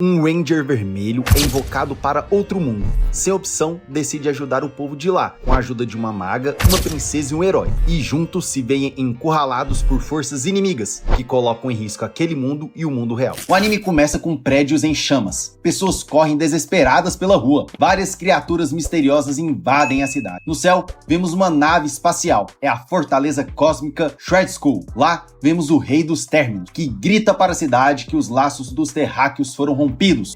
Um Ranger vermelho é invocado para outro mundo. Sem opção, decide ajudar o povo de lá, com a ajuda de uma maga, uma princesa e um herói. E juntos se veem encurralados por forças inimigas, que colocam em risco aquele mundo e o mundo real. O anime começa com prédios em chamas. Pessoas correm desesperadas pela rua. Várias criaturas misteriosas invadem a cidade. No céu, vemos uma nave espacial. É a fortaleza cósmica Shred School. Lá, vemos o Rei dos Términos, que grita para a cidade que os laços dos terráqueos foram rompidos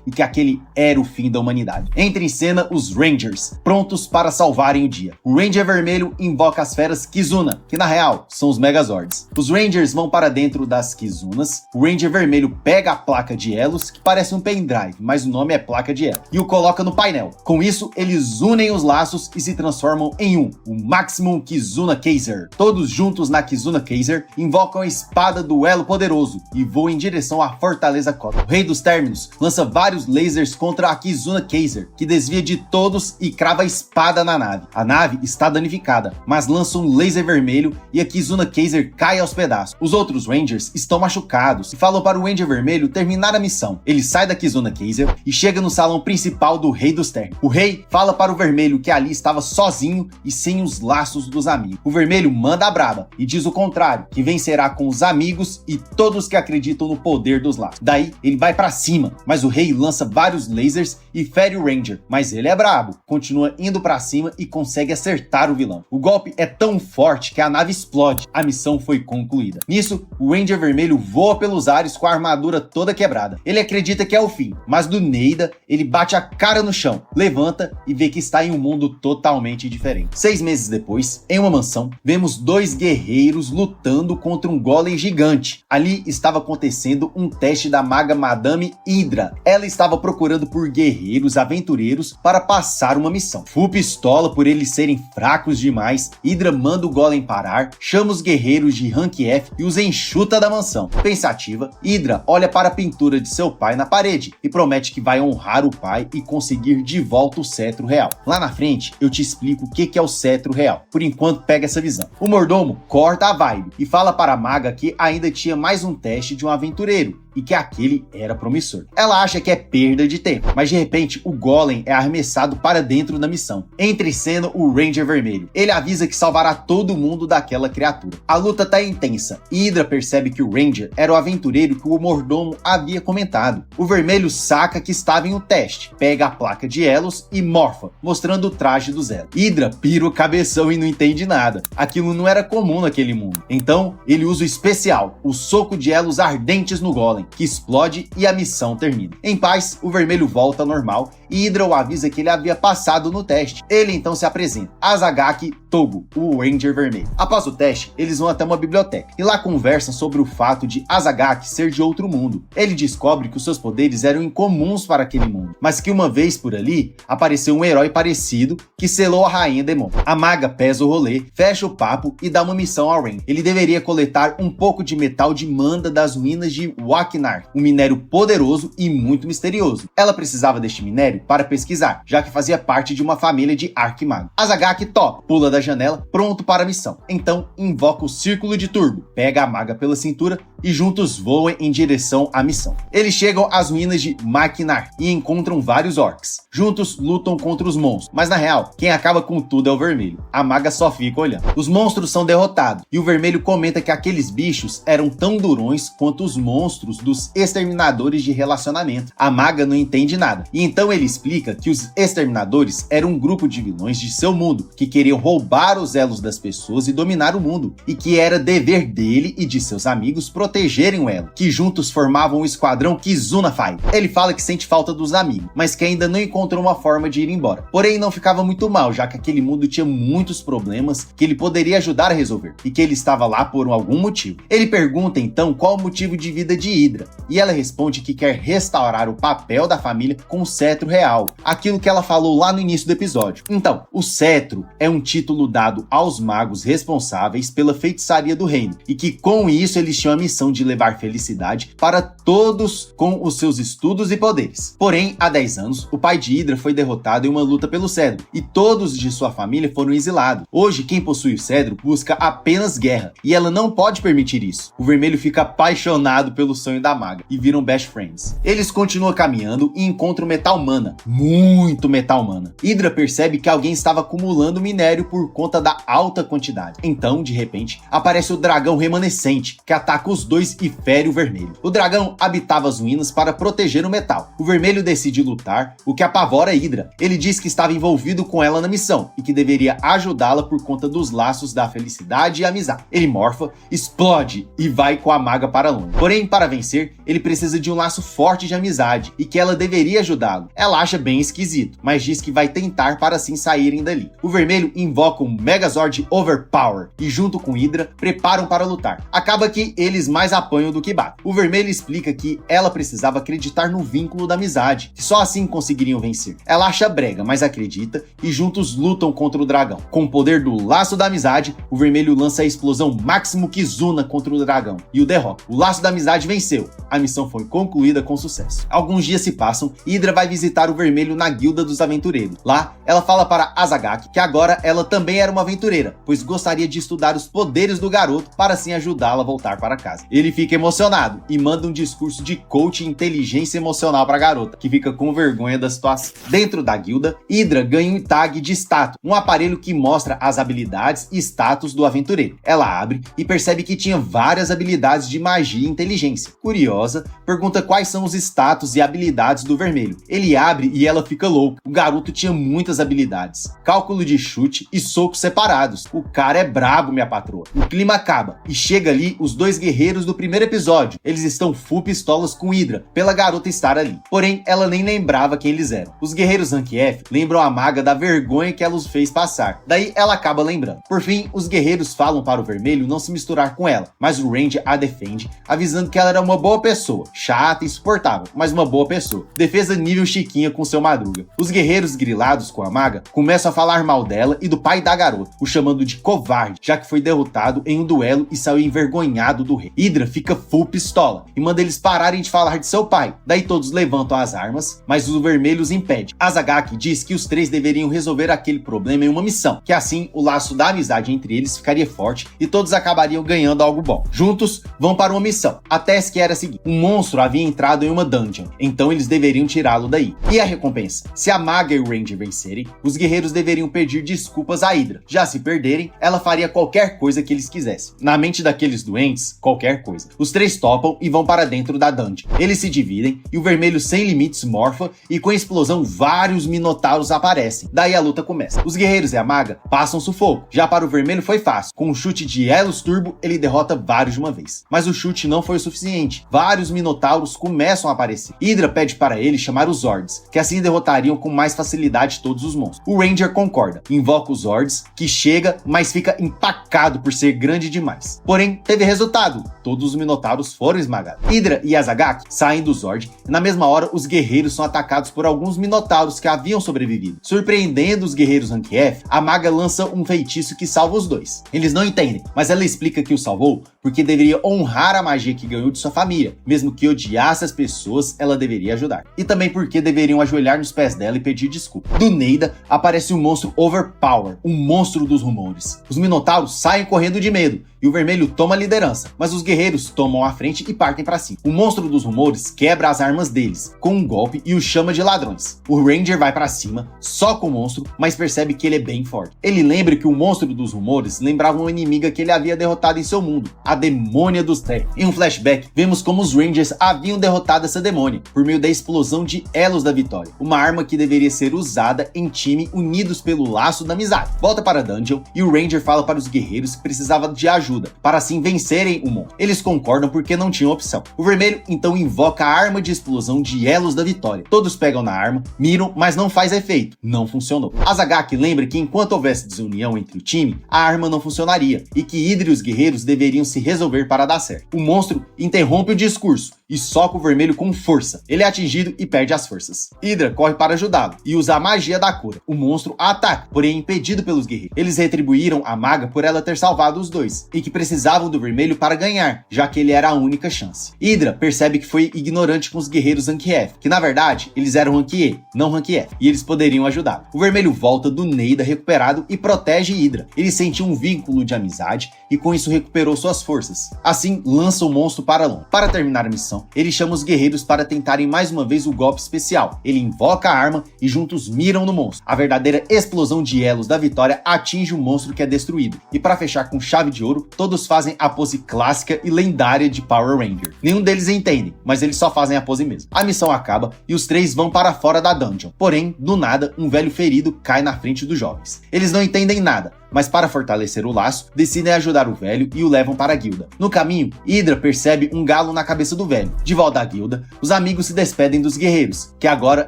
e que aquele era o fim da humanidade. Entra em cena os Rangers, prontos para salvarem o dia. O Ranger vermelho invoca as feras Kizuna, que na real são os Megazords. Os Rangers vão para dentro das Kizunas. O Ranger vermelho pega a placa de elos, que parece um pendrive, mas o nome é placa de elo, e o coloca no painel. Com isso, eles unem os laços e se transformam em um, o Maximum Kizuna Kaiser. Todos juntos na Kizuna Kaiser, invocam a espada do elo poderoso e voam em direção à fortaleza cósmica. O Rei dos Términos lança vários lasers contra a Kizuna Kaiser, que desvia de todos e crava a espada na nave. A nave está danificada, mas lança um laser vermelho e a Kizuna Kaiser cai aos pedaços. Os outros Rangers estão machucados e falam para o Ranger vermelho terminar a missão. Ele sai da Kizuna Kaiser e chega no salão principal do Rei dos Términos. O rei fala para o vermelho que ali estava sozinho e sem os laços dos amigos. O vermelho manda a braba e diz o contrário, que vencerá com os amigos e todos que acreditam no poder dos laços. Daí ele vai para cima, mas o rei lança vários lasers e fere o Ranger, mas ele é brabo, continua indo pra cima e consegue acertar o vilão. O golpe é tão forte que a nave explode. A missão foi concluída. Nisso, o Ranger vermelho voa pelos ares com a armadura toda quebrada. Ele acredita que é o fim, mas do Neida, ele bate a cara no chão, levanta e vê que está em um mundo totalmente diferente. 6 meses depois, em uma mansão, vemos 2 guerreiros lutando contra um golem gigante. Ali estava acontecendo um teste da maga Madame Hydra. Ela estava procurando por guerreiros aventureiros para passar uma missão. Full pistola por eles serem fracos demais, Hydra manda o golem parar, chama os guerreiros de rank F e os enxuta da mansão. Pensativa, Hydra olha para a pintura de seu pai na parede e promete que vai honrar o pai e conseguir de volta o cetro real. Lá na frente, eu te explico o que é o cetro real. Por enquanto, pega essa visão. O mordomo corta a vibe e fala para a maga que ainda tinha mais um teste de um aventureiro e que aquele era promissor. Ela acha que é perda de tempo, mas de repente o golem é arremessado para dentro da missão. Entra em cena o Ranger vermelho. Ele avisa que salvará todo mundo daquela criatura. A luta tá intensa. Hydra percebe que o Ranger era o aventureiro que o mordomo havia comentado. O vermelho saca que estava em um teste, pega a placa de elos e morfa, mostrando o traje do Zelo. Hydra pira o cabeção e não entende nada. Aquilo não era comum naquele mundo. Então ele usa o especial, o soco de elos ardentes no golem, que explode e a missão termina. Em paz, o vermelho volta ao normal e Hydra o avisa que ele havia passado no teste. Ele então se apresenta, Asagaki Togo, o Ranger vermelho. Após o teste, eles vão até uma biblioteca e lá conversam sobre o fato de Asagaki ser de outro mundo. Ele descobre que os seus poderes eram incomuns para aquele mundo, mas que uma vez por ali apareceu um herói parecido que selou a rainha demônio. A maga pesa o rolê, fecha o papo e dá uma missão ao Ranger. Ele deveria coletar um pouco de metal de manda das ruínas de Wakinar, um minério poderoso e muito misterioso. Ela precisava deste minério para pesquisar, já que fazia parte de uma família de arquimagos. Asagaki topa, pula da janela, pronto para a missão. Então invoca o círculo de turbo, pega a maga pela cintura e juntos voam em direção à missão. Eles chegam às ruínas de Maquinar e encontram vários orcs. Juntos lutam contra os monstros, mas na real, quem acaba com tudo é o vermelho. A maga só fica olhando. Os monstros são derrotados e o vermelho comenta que aqueles bichos eram tão durões quanto os monstros dos exterminadores de relacionamento. A maga não entende nada e então ele explica que os exterminadores eram um grupo de vilões de seu mundo que queriam roubar os elos das pessoas e dominar o mundo, e que era dever dele e de seus amigos protegerem o elo, que juntos formavam o esquadrão Kizuna Five. Ele fala que sente falta dos amigos, mas que ainda não encontrou uma forma de ir embora. Porém, não ficava muito mal, já que aquele mundo tinha muitos problemas que ele poderia ajudar a resolver, e que ele estava lá por algum motivo. Ele pergunta então qual o motivo de vida de Hydra, e ela responde que quer restaurar o papel da família com o cetro real, aquilo que ela falou lá no início do episódio. Então, o cetro é um título dado aos magos responsáveis pela feitiçaria do reino, e que com isso eles tinham a missão missão de levar felicidade para todos com os seus estudos e poderes. Porém, há 10 anos, o pai de Hydra foi derrotado em uma luta pelo cedro, e todos de sua família foram exilados. Hoje, quem possui o cedro busca apenas guerra, e ela não pode permitir isso. O vermelho fica apaixonado pelo sonho da maga, e viram best friends. Eles continuam caminhando e encontram metal mana, muito metal mana. Hydra percebe que alguém estava acumulando minério por conta da alta quantidade. Então, de repente, aparece o dragão remanescente, que ataca os dois e fere o vermelho. O dragão habitava as ruínas para proteger o metal. O vermelho decide lutar, o que apavora Hydra. Ele diz que estava envolvido com ela na missão e que deveria ajudá-la por conta dos laços da felicidade e amizade. Ele morfa, explode e vai com a maga para longe. Porém, para vencer, ele precisa de um laço forte de amizade e que ela deveria ajudá-lo. Ela acha bem esquisito, mas diz que vai tentar para assim saírem dali. O vermelho invoca um Megazord Overpower e junto com Hydra preparam para lutar. Acaba que eles mais apanham do que batem. O vermelho explica que ela precisava acreditar no vínculo da amizade, que só assim conseguiriam vencer. Ela acha brega, mas acredita e juntos lutam contra o dragão. Com o poder do laço da amizade, o vermelho lança a explosão Máximo Kizuna contra o dragão e o derrota. O laço da amizade venceu. A missão foi concluída com sucesso. Alguns dias se passam e Hydra vai visitar o vermelho na guilda dos aventureiros. Lá, ela fala para Azagaki que agora ela também era uma aventureira, pois gostaria de estudar os poderes do garoto para assim ajudá-la a voltar para casa. Ele fica emocionado e manda um discurso de coach e inteligência emocional para a garota, que fica com vergonha da situação. Dentro da guilda, Hydra ganha um tag de status, um aparelho que mostra as habilidades e status do aventureiro. Ela abre e percebe que tinha várias habilidades de magia e inteligência. Curiosa, pergunta quais são os status e habilidades do vermelho. Ele abre e ela fica louca. O garoto tinha muitas habilidades: cálculo de chute e socos separados. O cara é brabo, minha patroa. O clima acaba e chega ali os dois guerreiros do primeiro episódio. Eles estão full pistolas com Hydra, pela garota estar ali. Porém, ela nem lembrava quem eles eram. Os guerreiros Rank F lembram a maga da vergonha que ela os fez passar. Daí ela acaba lembrando. Por fim, os guerreiros falam para o vermelho não se misturar com ela, mas o Ranger a defende, avisando que ela era uma boa pessoa, chata e insuportável, mas uma boa pessoa. Defesa nível Chiquinha com seu Madruga. Os guerreiros grilados com a maga começam a falar mal dela e do pai da garota, o chamando de covarde, já que foi derrotado em um duelo e saiu envergonhado do rei. Hydra fica full pistola e manda eles pararem de falar de seu pai. Daí todos levantam as armas, mas o vermelho os impede. Azagaki diz que os três deveriam resolver aquele problema em uma missão, que assim o laço da amizade entre eles ficaria forte e todos acabariam ganhando algo bom. Juntos, vão para uma missão. A task era a seguinte: um monstro havia entrado em uma dungeon, então eles deveriam tirá-lo daí. E a recompensa? Se a maga e o Ranger vencerem, os guerreiros deveriam pedir desculpas a Hydra. Já se perderem, ela faria qualquer coisa que eles quisessem. Na mente daqueles doentes, qualquer coisa. Os três topam e vão para dentro da dungeon. Eles se dividem e o vermelho sem limites morfa e com a explosão vários minotauros aparecem. Daí a luta começa. Os guerreiros e a maga passam sufoco. Já para o vermelho foi fácil. Com um chute de Elos Turbo, ele derrota vários de uma vez. Mas o chute não foi o suficiente. Vários minotauros começam a aparecer. Hydra pede para ele chamar os Zords, que assim derrotariam com mais facilidade todos os monstros. O Ranger concorda, invoca os Zords, que chega, mas fica empacado por ser grande demais. Porém, teve resultado. Todos os minotauros foram esmagados. Hydra e Azagaki saem do Zord e na mesma hora os guerreiros são atacados por alguns minotauros que haviam sobrevivido. Surpreendendo os guerreiros Rank F, a maga lança um feitiço que salva os dois. Eles não entendem, mas ela explica que o salvou porque deveria honrar a magia que ganhou de sua família. Mesmo que odiasse as pessoas, ela deveria ajudar. E também porque deveriam ajoelhar nos pés dela e pedir desculpa. Do Neida aparece um monstro Overpower, um monstro dos rumores. Os minotauros saem correndo de medo e o vermelho toma a liderança, mas os guerreiros tomam a frente e partem para cima. O monstro dos rumores quebra as armas deles com um golpe e os chama de ladrões. O Ranger vai para cima, só com o monstro, mas percebe que ele é bem forte. Ele lembra que o monstro dos rumores lembrava uma inimiga que ele havia derrotado em seu mundo, a demônia dos Terra. Em um flashback, vemos como os Rangers haviam derrotado essa demônia por meio da explosão de Elos da Vitória, uma arma que deveria ser usada em time unidos pelo laço da amizade. Volta para a dungeon e o Ranger fala para os guerreiros que precisava de ajuda para assim vencerem o monstro. Eles concordam porque não tinham opção. O vermelho então invoca a arma de explosão de Elos da Vitória. Todos pegam na arma, miram, mas não faz efeito. Não funcionou. Azagaki lembra que enquanto houvesse desunião entre o time, a arma não funcionaria e que Hydra e os guerreiros deveriam se resolver para dar certo. O monstro interrompe o discurso e soca o vermelho com força. Ele é atingido e perde as forças. Hydra corre para ajudá-lo e usa a magia da cura. O monstro a ataca, porém é impedido pelos guerreiros. Eles retribuíram a maga por ela ter salvado os dois, e que precisavam do vermelho para ganhar, já que ele era a única chance. Hydra percebe que foi ignorante com os guerreiros Rank F, que na verdade eles eram Rank E, não Rank F, e eles poderiam ajudar. O vermelho volta do Neida recuperado e protege Hydra. Ele sentiu um vínculo de amizade e com isso recuperou suas forças. Assim, lança o monstro para longe. Para terminar a missão, ele chama os guerreiros para tentarem mais uma vez o golpe especial. Ele invoca a arma e juntos miram no monstro. A verdadeira explosão de elos da vitória atinge o monstro que é destruído. E para fechar com chave de ouro, todos fazem a pose clássica e lendária de Power Ranger. Nenhum deles entende, mas eles só fazem a pose mesmo. A missão acaba e os três vão para fora da dungeon. Porém, do nada, um velho ferido cai na frente dos jovens. Eles não entendem nada, mas para fortalecer o laço, decidem ajudar o velho e o levam para a guilda. No caminho, Hydra percebe um galo na cabeça do velho. De volta à guilda, os amigos se despedem dos guerreiros, que agora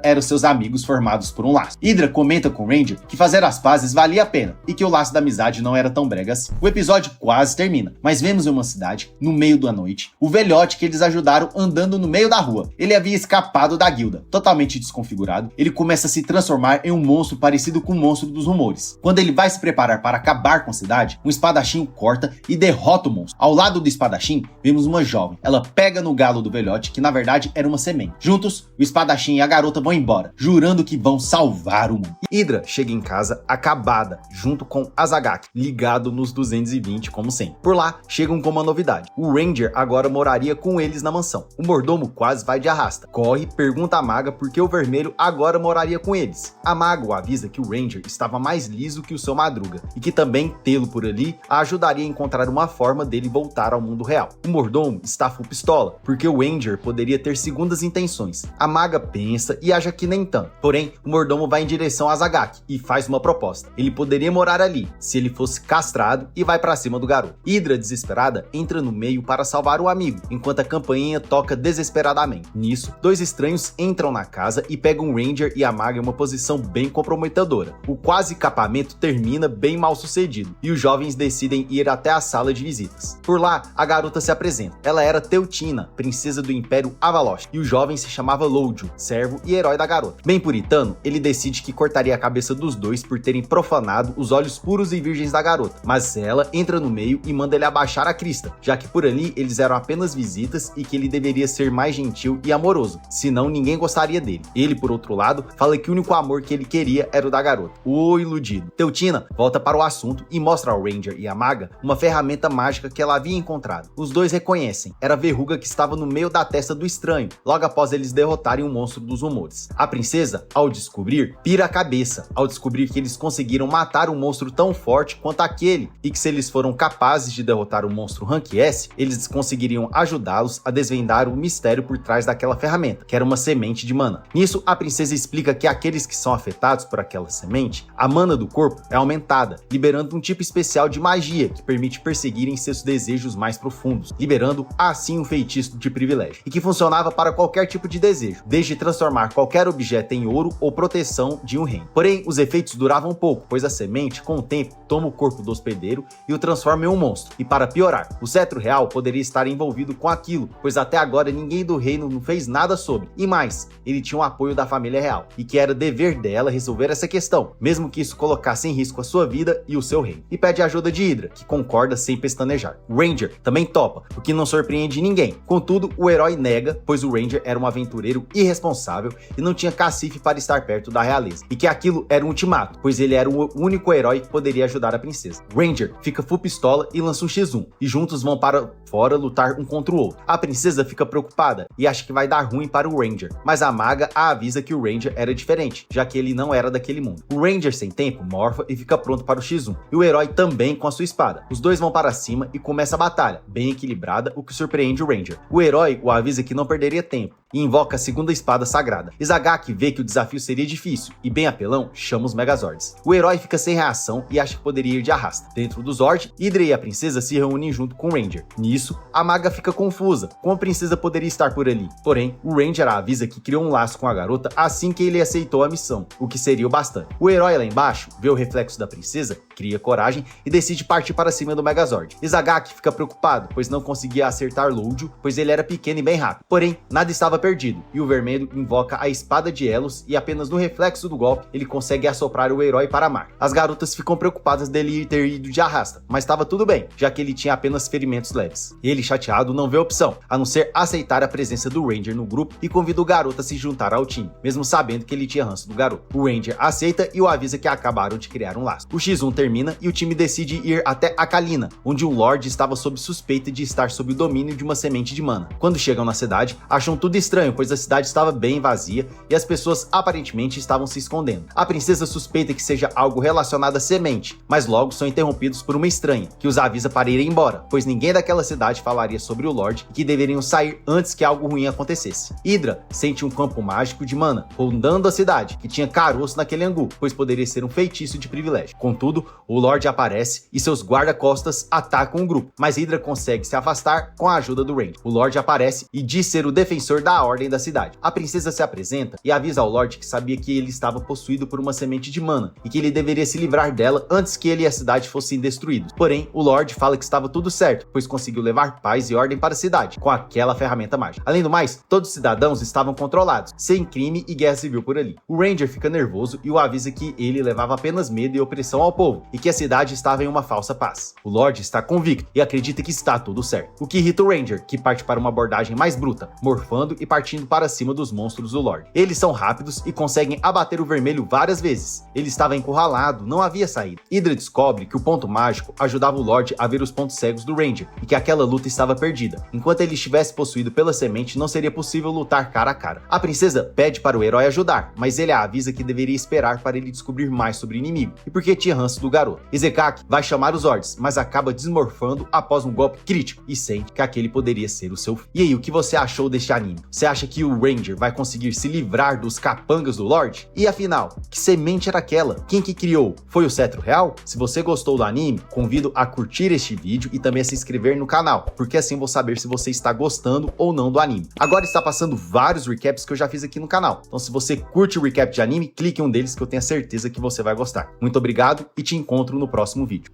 eram seus amigos formados por um laço. Hydra comenta com Ranger que fazer as pazes valia a pena e que o laço da amizade não era tão brega assim. O episódio quase termina, mas vemos em uma cidade, no meio da noite, o velhote que eles ajudaram andando no meio da rua. Ele havia escapado da guilda. Totalmente desconfigurado, ele começa a se transformar em um monstro parecido com o monstro dos rumores. Quando ele vai se preparar para acabar com a cidade, um espadachim o corta e derrota o monstro. Ao lado do espadachim, vemos uma jovem. Ela pega no galo do velhote, que na verdade era uma semente. Juntos, o espadachim e a garota vão embora, jurando que vão salvar o mundo. Hydra chega em casa acabada, junto com Azagaki, ligado nos 220 como sempre. Por lá, chegam com uma novidade. O Ranger agora moraria com eles na mansão. O mordomo quase vai de arrasta. Corre, pergunta à maga por que o vermelho agora moraria com eles. A maga o avisa que o Ranger estava mais liso que o seu Madruga, e que também tê-lo por ali a ajudaria a encontrar uma forma dele voltar ao mundo real. O mordomo está full pistola, porque o Ranger poderia ter segundas intenções. A maga pensa e acha que nem tanto. Porém, o mordomo vai em direção a Azagaki e faz uma proposta. Ele poderia morar ali, se ele fosse castrado, e vai pra cima do garoto. Hydra, desesperada, entra no meio para salvar o amigo, enquanto a campainha toca desesperadamente. Nisso, dois estranhos entram na casa e pegam o Ranger e a maga em uma posição bem comprometedora. O quase capamento termina bem mal sucedido, e os jovens decidem ir até a sala de visitas. Por lá, a garota se apresenta. Ela era Teutina, princesa do Império Avalosh, e o jovem se chamava Lojo, servo e herói da garota. Bem puritano, ele decide que cortaria a cabeça dos dois por terem profanado os olhos puros e virgens da garota, mas ela entra no meio e manda ele abaixar a crista, já que por ali eles eram apenas visitas e que ele deveria ser mais gentil e amoroso, senão ninguém gostaria dele. Ele, por outro lado, fala que o único amor que ele queria era o da garota. O iludido. Teutina volta para o assunto e mostra ao Ranger e à maga uma ferramenta mágica que ela havia encontrado. Os dois reconhecem, era a verruga que estava no meio da testa do estranho, logo após eles derrotarem o monstro dos rumores. A princesa, ao descobrir, pira a cabeça, ao descobrir que eles conseguiram matar um monstro tão forte quanto aquele, e que se eles foram capazes de derrotar o monstro Rank S, eles conseguiriam ajudá-los a desvendar o mistério por trás daquela ferramenta, que era uma semente de mana. Nisso, a princesa explica que aqueles que são afetados por aquela semente, a mana do corpo é aumentada, liberando um tipo especial de magia que permite perseguirem seus desejos mais profundos, liberando assim um feitiço de privilégio, e que funcionava para qualquer tipo de desejo, desde transformar qualquer objeto em ouro ou proteção de um reino. Porém, os efeitos duravam pouco, pois a semente, com o tempo, toma o corpo do hospedeiro e o transforma em um monstro. E para piorar, o cetro real poderia estar envolvido com aquilo, pois até agora ninguém do reino não fez nada sobre. E mais, ele tinha o apoio da família real, e que era dever dela resolver essa questão, mesmo que isso colocasse em risco a sua vida e o seu reino. E pede ajuda de Hydra, que concorda sem pestanejar. O Ranger também topa, o que não surpreende ninguém. Contudo, o herói nega, pois o Ranger era um aventureiro irresponsável e não tinha cacife para estar perto da realeza, e que aquilo era um ultimato, pois ele era o único herói que poderia ajudar a princesa. Ranger fica full pistola e lança um X1, e juntos vão para fora lutar um contra o outro. A princesa fica preocupada e acha que vai dar ruim para o Ranger, mas a maga a avisa que o Ranger era diferente, já que ele não era daquele mundo. O Ranger, sem tempo, morfa e fica pronto para o X1, e o herói também com a sua espada. Os dois vão para cima e começa a batalha, bem equilibrada, o que surpreende o Ranger. O herói o avisa que não perderia tempo e invoca a segunda espada sagrada. Azagaki vê que o desafio seria difícil e, bem apelão, chama os Megazords. O herói fica sem reação e acha que poderia ir de arrasta. Dentro do Zord, Hydra e a princesa se reúnem junto com o Ranger. Nisso, a maga fica confusa, como a princesa poderia estar por ali. Porém, o Ranger a avisa que criou um laço com a garota assim que ele aceitou a missão, o que seria o bastante. O herói lá embaixo vê o reflexo da princesa princesa cria coragem e decide partir para cima do Megazord. Izagaki fica preocupado, pois não conseguia acertar Lúdio, pois ele era pequeno e bem rápido. Porém, nada estava perdido, e o vermelho invoca a espada de Elos e apenas no reflexo do golpe, ele consegue assoprar o herói para mar. As garotas ficam preocupadas dele ter ido de arrasta, mas estava tudo bem, já que ele tinha apenas ferimentos leves. Ele, chateado, não vê opção, a não ser aceitar a presença do Ranger no grupo e convida o garoto a se juntar ao time, mesmo sabendo que ele tinha ranço do garoto. O Ranger aceita e o avisa que acabaram de criar um laço. O X1 termina e o time decide ir até Akalina, onde um Lorde estava sob suspeita de estar sob o domínio de uma semente de mana. Quando chegam na cidade, acham tudo estranho, pois a cidade estava bem vazia e as pessoas aparentemente estavam se escondendo. A princesa suspeita que seja algo relacionado à semente, mas logo são interrompidos por uma estranha, que os avisa para ir embora, pois ninguém daquela cidade falaria sobre o Lorde e que deveriam sair antes que algo ruim acontecesse. Hydra sente um campo mágico de mana rondando a cidade, que tinha caroço naquele angu, pois poderia ser um feitiço de privilégio. Contudo, o Lorde aparece e seus guarda-costas atacam o grupo, mas Hydra consegue se afastar com a ajuda do Ranger. O Lorde aparece e diz ser o defensor da ordem da cidade. A princesa se apresenta e avisa ao Lorde que sabia que ele estava possuído por uma semente de mana e que ele deveria se livrar dela antes que ele e a cidade fossem destruídos. Porém, o Lorde fala que estava tudo certo, pois conseguiu levar paz e ordem para a cidade com aquela ferramenta mágica. Além do mais, todos os cidadãos estavam controlados, sem crime e guerra civil por ali. O Ranger fica nervoso e o avisa que ele levava apenas medo e opressão ao povo e que a cidade estava em uma falsa paz. O Lorde está convicto e acredita que está tudo certo, o que irrita o Ranger, que parte para uma abordagem mais bruta, morfando e partindo para cima dos monstros do Lorde. Eles são rápidos e conseguem abater o vermelho várias vezes. Ele estava encurralado, não havia saída. Hydra descobre que o ponto mágico ajudava o Lorde a ver os pontos cegos do Ranger e que aquela luta estava perdida. Enquanto ele estivesse possuído pela semente, não seria possível lutar cara a cara. A princesa pede para o herói ajudar, mas ele a avisa que deveria esperar para ele descobrir mais sobre o inimigo e porque tinha ranço do garoto. Izekaki vai chamar os Zords, mas acaba desmorfando após um golpe crítico e sente que aquele poderia ser o seu fim. E aí, o que você achou deste anime? Você acha que o Ranger vai conseguir se livrar dos capangas do Lorde? E afinal, que semente era aquela? Quem que criou? Foi o cetro real? Se você gostou do anime, convido a curtir este vídeo e também a se inscrever no canal, porque assim vou saber se você está gostando ou não do anime. Agora está passando vários recaps que eu já fiz aqui no canal, então se você curte o recap de anime, clique em um deles que eu tenho certeza que você vai gostar. Muito obrigado e te encontro no próximo vídeo.